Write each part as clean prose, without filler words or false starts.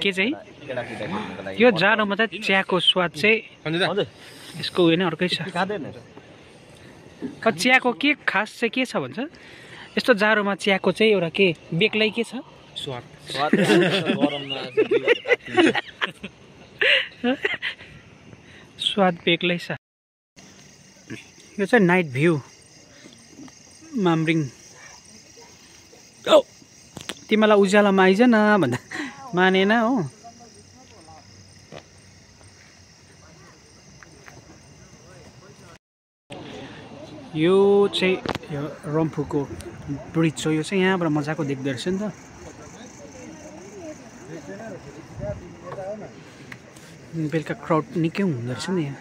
के चाहिँ यो जाडोमा चाहिँ चियाको स्वाद चाहिँ यसको उयो नै अर्कै छ। चियाको के खास चाहिँ के छ भन्छ यस्तो जाडोमा चियाको चाहिँ एउटा के बेग्लै के छ स्वाद स्वाद बेग्लै छ। यो चाहिँ नाइट भ्यू मामरिङ। तिमीलाई उज्यालोमा आइज न भन्दा मानेन हो। यो चाहिँ यो रम्फूको ब्रिज हो। यो चाहिँ यहाँबाट मजाको देख्दो रहेछ नि त। बेलुका क्राउड निकै हुँदो रहेछ नि यहाँ।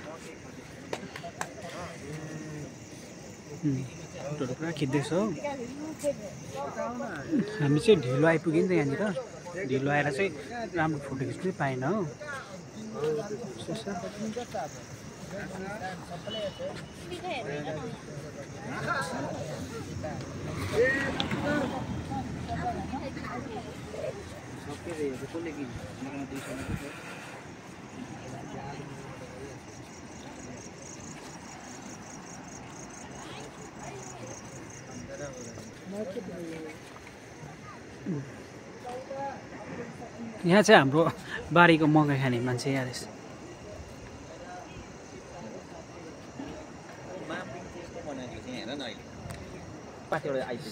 फोटोहरू पुरा खिच्दैछ हो। हामी चाहिँ ढिलो आइपुग्यो नि त यहाँनिर। ढिलो आएर चाहिँ राम्रो फोटो खिच्नै पाएन हो। यहाँ चाहिँ हाम्रो बारीको मकै खाने मान्छे यहाँ रहेछ।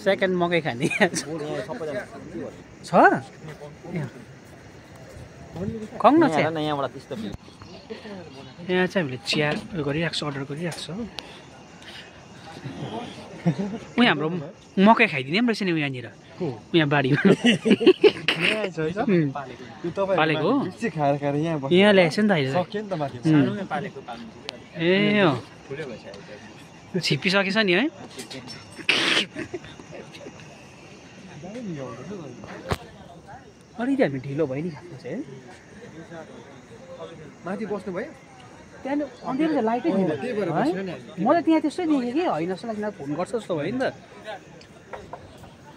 सेकेन्ड मकै खाने छ खङ न छ यहाँ चाहिँ हामीले चिया गरिरहेको छ अर्डर गरिरहेको छ। उहाँ हाम्रो मकै खाइदिने पनि रहेछ नि यहाँनिर यहाँ बारीमा पालेको यहाँ ल्याएछ नि त अहिले ए हो छिप्पिसकेछ नि है। अलिकति हामी ढिलो भयो नि खाएको चाहिँ माथि बस्नु भयो त्यहाँ अन्तिम त लाइटै थिएन मलाई त्यहाँ त्यस्तै देखेँ कि होइन जस्तो लाग्यो फोन गर्छ जस्तो भयो नि त।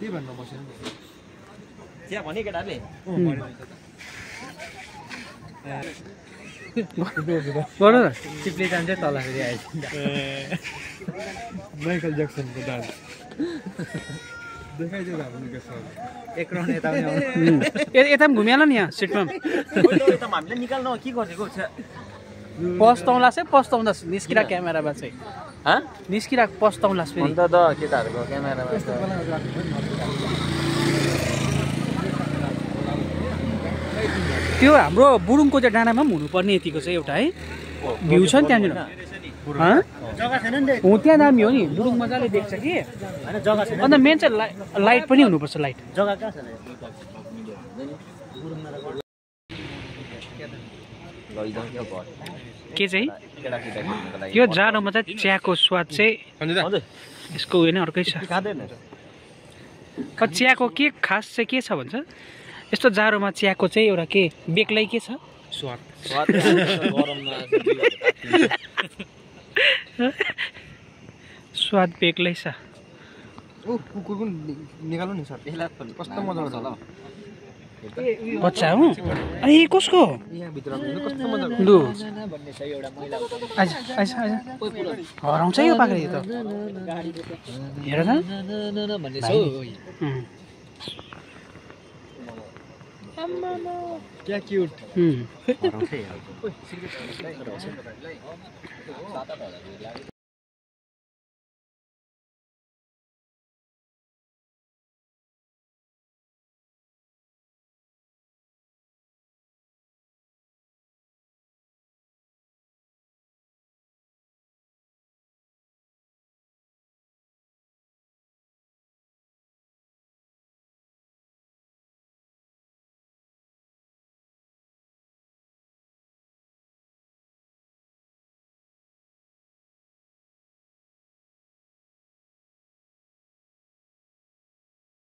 के भन्नु बस्यो त्यहाँ भने केटाले गर न चिप्ले जान्छ तल फेरि आएछ माइकल ज्याक्सनको डान्स देखाइदियो हामीले एक राउन्ड यता पनि यता पनि घुमिहाल नि यहाँ सिटमा हामीले निकाल्न के गरेको छ पस्ताउँला चाहिँ पस्ताउँदा निस्किरा क्यामेरामा चाहिँ निस्किरा पस्ताउँला फेरि अन्त त केटाहरूको क्यामेरामा त्यो हाम्रो बुरुङको चाहिँ डाँडामा पनि हुनुपर्ने यतिको चाहिँ एउटा है भ्यू छ नि त्यहाँनिर। हो त्यहाँ दामी हो नि बुरुङ मजाले देख्छ कि अन्त मेन चाहिँ लाइट पनि हुनुपर्छ लाइट जग्गा कहाँ छ के चाहिँ यो जाडोमा चाहिँ चियाको स्वाद चाहिँ यसको उयो नै अर्कै छ। चियाको के खास चाहिँ के छ भन्छ यस्तो जाडोमा चियाको चाहिँ एउटा के बेग्लै के छ स्वाद स्वाद बेग्लै छ। कुकुर पनि निकाल्नु नि सर कस्तो मजाको छ बच्चा हो ए कसको यहाँ भित्र कस्तो मजाको लु हराउँछ यो पाख्रे त हेर त क्या क्यूट